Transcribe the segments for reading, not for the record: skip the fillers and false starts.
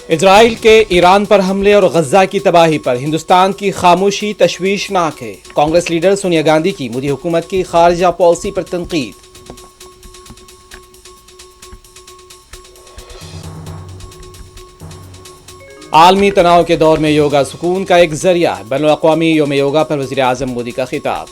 اسرائیل کے ایران پر حملے اور غزہ کی تباہی پر ہندوستان کی خاموشی تشویشناک ہے۔ کانگریس لیڈر سونیا گاندھی کی مودی حکومت کی خارجہ پالیسی پر تنقید۔ عالمی تناؤ کے دور میں یوگا سکون کا ایک ذریعہ ہے۔ بین الاقوامی یوم یوگا پر وزیر اعظم مودی کا خطاب۔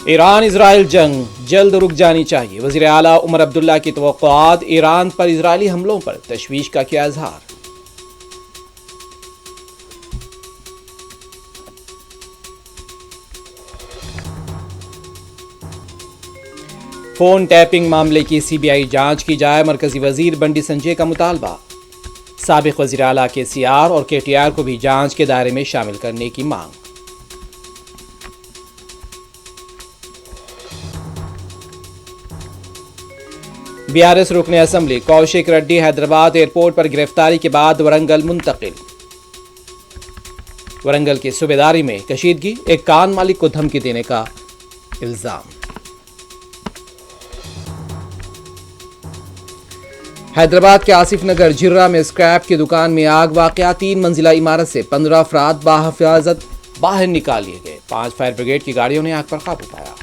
ایران اسرائیل جنگ جلد رک جانی چاہیے۔ وزیر اعلیٰ عمر عبداللہ کی توقعات۔ ایران پر اسرائیلی حملوں پر تشویش کا کیا اظہار۔ فون ٹیپنگ معاملے کی سی بی آئی جانچ کی جائے۔ مرکزی وزیر بنڈی سنجے کا مطالبہ۔ سابق وزیر اعلیٰ کے سی آر اور کے ٹی آر کو بھی جانچ کے دائرے میں شامل کرنے کی مانگ۔ بی آر ایس رکن اسمبلی کوشک ریڈی حیدرآباد ایئرپورٹ پر گرفتاری کے بعد ورنگل منتقل۔ ورنگل کی صوبیداری میں کشیدگی، ایک کان مالک کو دھمکی دینے کا الزام۔ حیدرآباد کے آصف نگر جھرہ میں اسکریپ کی دکان میں آگ۔ واقعہ 3 منزلہ عمارت سے 15 افراد بحفاظت باہر نکال لیے گئے۔ 5 فائر بریگیڈ کی گاڑیوں نے آگ پر قابو پایا۔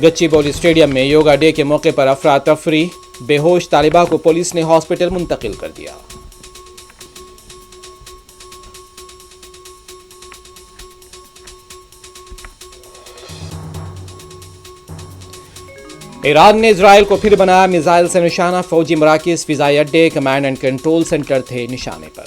گچی بولی اسٹیڈیم میں یوگا ڈے کے موقع پر افراتفری۔ بے ہوش طالبہ کو پولیس نے ہاسپٹل منتقل کر دیا۔ ایران نے اسرائیل کو پھر بنایا میزائل سے نشانہ۔ فوجی مراکز، فضائی اڈے، کمانڈ اینڈ کنٹرول سینٹر تھے نشانے پر۔